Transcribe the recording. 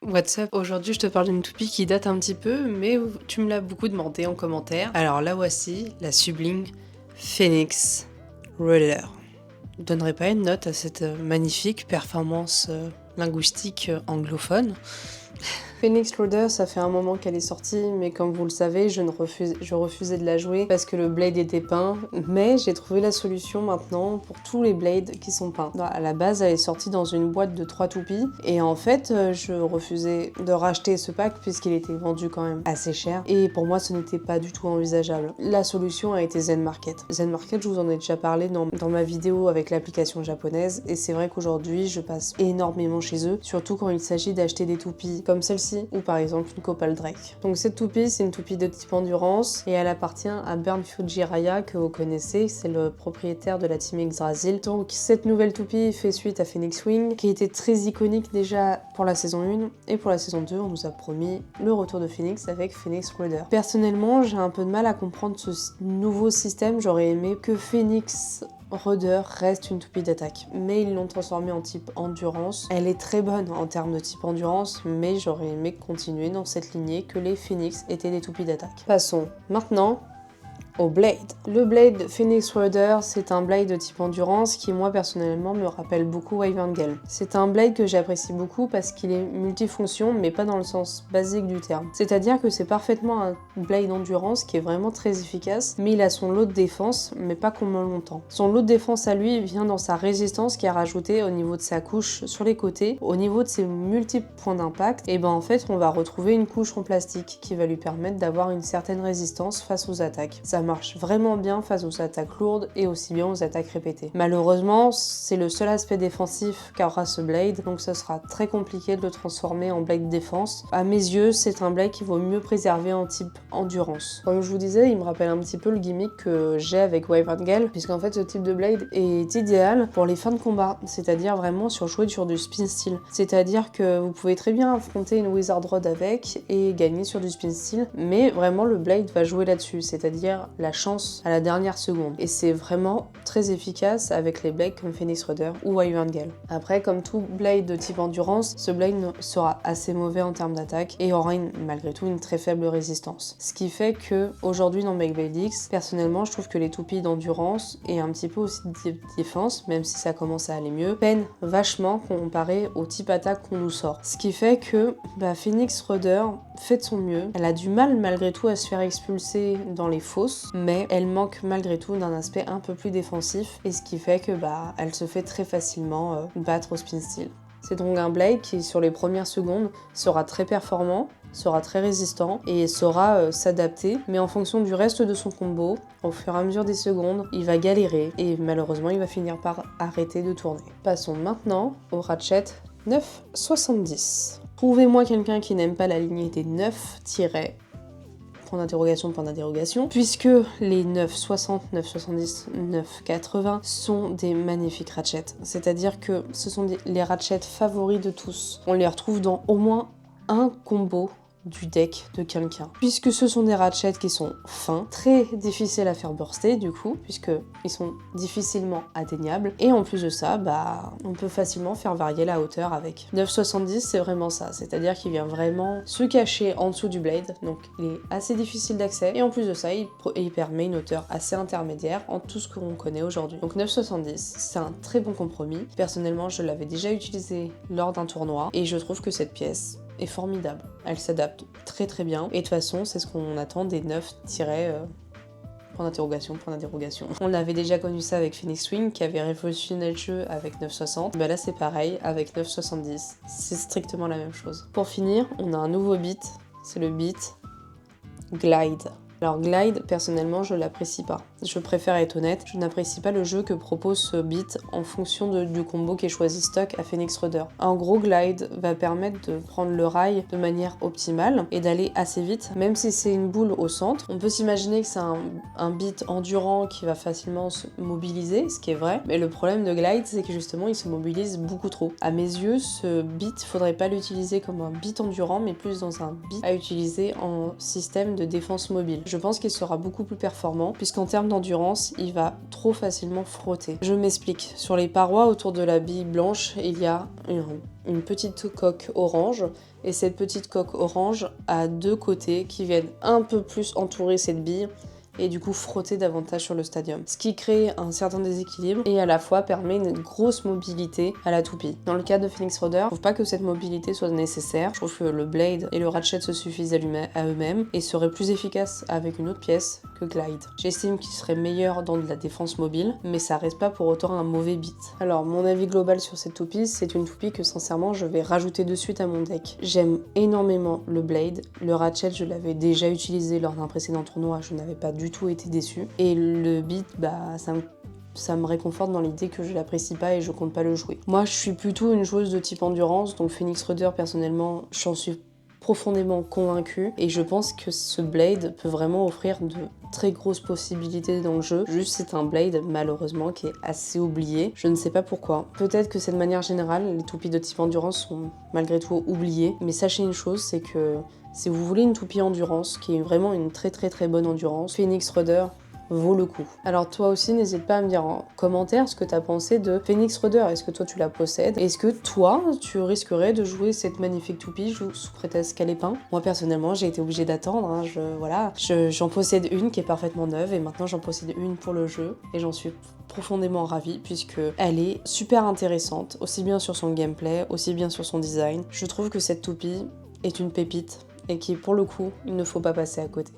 What's up? Aujourd'hui, je te parle d'une toupie qui date un petit peu, mais tu me l'as beaucoup demandé en commentaire. Alors la voici, la sublime Phoenix Roller. Je ne donnerai pas une note à cette magnifique performance linguistique anglophone. Phoenix Roller, ça fait un moment qu'elle est sortie, mais comme vous le savez, je refusais de la jouer parce que le blade était peint. Mais j'ai trouvé la solution maintenant pour tous les blades qui sont peints. À la base, elle est sortie dans une boîte de 3 toupies. Et en fait, je refusais de racheter ce pack puisqu'il était vendu quand même assez cher. Et pour moi, ce n'était pas du tout envisageable. La solution a été Zen Market. Zen Market, je vous en ai déjà parlé dans ma vidéo avec l'application japonaise. Et c'est vrai qu'aujourd'hui, je passe énormément chez eux, surtout quand il s'agit d'acheter des toupies comme celle-ci ou par exemple une Copal Drake. Donc cette toupie, c'est une toupie de type endurance et elle appartient à Burn Fujiraya que vous connaissez, c'est le propriétaire de la team Yggdrasil. Donc cette nouvelle toupie fait suite à Phoenix Wing qui était très iconique déjà pour la saison 1 et pour la saison 2 on nous a promis le retour de Phoenix avec Phoenix Rider. Personnellement, j'ai un peu de mal à comprendre ce nouveau système, j'aurais aimé que Phoenix Rudder reste une toupie d'attaque, mais ils l'ont transformée en type endurance. Elle est très bonne en termes de type endurance, mais j'aurais aimé continuer dans cette lignée que les Phoenix étaient des toupies d'attaque. Passons maintenant au blade. Le blade Phoenix Rider, c'est un blade de type endurance qui moi personnellement me rappelle beaucoup Wyvern Gale. C'est un blade que j'apprécie beaucoup parce qu'il est multifonction mais pas dans le sens basique du terme. C'est-à-dire que c'est parfaitement un blade endurance qui est vraiment très efficace, mais il a son lot de défense mais pas comme longtemps. Son lot de défense à lui vient dans sa résistance qui est rajoutée au niveau de sa couche sur les côtés, au niveau de ses multiples points d'impact, et ben en fait on va retrouver une couche en plastique qui va lui permettre d'avoir une certaine résistance face aux attaques. Ça marche vraiment bien face aux attaques lourdes et aussi bien aux attaques répétées. Malheureusement, c'est le seul aspect défensif qu'aura ce blade, donc ce sera très compliqué de le transformer en blade défense. À mes yeux, c'est un blade qui vaut mieux préserver en type endurance. Comme je vous disais, il me rappelle un petit peu le gimmick que j'ai avec Wyvern Gale, puisqu'en fait ce type de blade est idéal pour les fins de combat, c'est-à-dire vraiment jouer sur du spin steel. C'est-à-dire que vous pouvez très bien affronter une Wizard Rod avec et gagner sur du spin steel, mais vraiment le blade va jouer là-dessus, c'est-à-dire la chance à la dernière seconde. Et c'est vraiment très efficace avec les blades comme Phoenix Rider ou Wyvern Gale. Après, comme tout blade de type endurance, ce blade sera assez mauvais en termes d'attaque et aura malgré tout une très faible résistance. Ce qui fait que aujourd'hui dans Beyblade X, personnellement, je trouve que les toupies d'endurance et un petit peu aussi de défense, même si ça commence à aller mieux, peinent vachement comparé au type attaque qu'on nous sort. Ce qui fait que Phoenix Rider fait de son mieux. Elle a du mal malgré tout à se faire expulser dans les fosses, mais elle manque malgré tout d'un aspect un peu plus défensif, et ce qui fait que elle se fait très facilement battre au spin steel. C'est donc un blade qui sur les premières secondes sera très performant, sera très résistant et saura s'adapter, mais en fonction du reste de son combo, au fur et à mesure des secondes, il va galérer et malheureusement il va finir par arrêter de tourner. Passons maintenant au Ratchet 970. Trouvez-moi quelqu'un qui n'aime pas la lignée des 9 tirets, point d'interrogation, puisque les 960, 970, 980 sont des magnifiques ratchets. C'est-à-dire que ce sont les ratchets favoris de tous. On les retrouve dans au moins un combo du deck de quelqu'un. Puisque ce sont des ratchets qui sont fins, très difficiles à faire burster du coup, puisqu'ils sont difficilement atteignables. Et en plus de ça, on peut facilement faire varier la hauteur avec. 970, c'est vraiment ça, c'est-à-dire qu'il vient vraiment se cacher en dessous du blade, donc il est assez difficile d'accès. Et en plus de ça, il permet une hauteur assez intermédiaire en tout ce qu'on connaît aujourd'hui. Donc 970, c'est un très bon compromis. Personnellement, je l'avais déjà utilisé lors d'un tournoi, et je trouve que cette pièce est formidable. Elle s'adapte très très bien. Et de toute façon, c'est ce qu'on attend des 9 tirets. Point d'interrogation. On avait déjà connu ça avec Phoenix Wing qui avait révolutionné le jeu avec 960. Là c'est pareil avec 970. C'est strictement la même chose. Pour finir, on a un nouveau beat. C'est le beat Glide. Alors Glide, personnellement, je l'apprécie pas. Je préfère être honnête, je n'apprécie pas le jeu que propose ce beat en fonction du combo qui est choisi stock à Phoenix Rider. En gros, Glide va permettre de prendre le rail de manière optimale et d'aller assez vite, même si c'est une boule au centre. On peut s'imaginer que c'est un beat endurant qui va facilement se mobiliser, ce qui est vrai, mais le problème de Glide, c'est que justement, il se mobilise beaucoup trop. À mes yeux, ce beat, faudrait pas l'utiliser comme un beat endurant, mais plus dans un beat à utiliser en système de défense mobile. je pense qu'il sera beaucoup plus performant puisqu'en termes d'endurance, il va trop facilement frotter. Je m'explique. Sur les parois autour de la bille blanche, il y a une petite coque orange et cette petite coque orange a deux côtés qui viennent un peu plus entourer cette bille et du coup frotter davantage sur le stadium. Ce qui crée un certain déséquilibre et à la fois permet une grosse mobilité à la toupie. Dans le cas de Phoenix Rudder, je trouve pas que cette mobilité soit nécessaire. Je trouve que le blade et le ratchet se suffisent à eux-mêmes et seraient plus efficaces avec une autre pièce que Glide. J'estime qu'il serait meilleur dans de la défense mobile, mais ça reste pas pour autant un mauvais beat. Alors mon avis global sur cette toupie, c'est une toupie que sincèrement je vais rajouter de suite à mon deck. J'aime énormément le blade, le ratchet je l'avais déjà utilisé lors d'un précédent tournoi, je n'avais pas du tout été déçue. Et le beat, ça me réconforte dans l'idée que je l'apprécie pas et je compte pas le jouer. Moi, je suis plutôt une joueuse de type endurance, donc Phoenix Rudder, personnellement, j'en suis profondément convaincue et je pense que ce blade peut vraiment offrir de très grosses possibilités dans le jeu. Juste c'est un blade malheureusement qui est assez oublié. Je ne sais pas pourquoi. Peut-être que c'est de manière générale, les toupies de type endurance sont malgré tout oubliées. Mais sachez une chose, c'est que si vous voulez une toupie endurance, qui est vraiment une très bonne endurance, Phoenix Rudder vaut le coup. Alors toi aussi, n'hésite pas à me dire en commentaire ce que t'as pensé de Phoenix Rudder. Est-ce que toi tu la possèdes? Est-ce que toi tu risquerais de jouer cette magnifique toupie sous prétexte qu'elle est peinte? Moi personnellement, j'ai été obligée d'attendre. J'en possède une qui est parfaitement neuve et maintenant j'en possède une pour le jeu et j'en suis profondément ravie puisque elle est super intéressante, aussi bien sur son gameplay, aussi bien sur son design. Je trouve que cette toupie est une pépite et qui pour le coup, il ne faut pas passer à côté.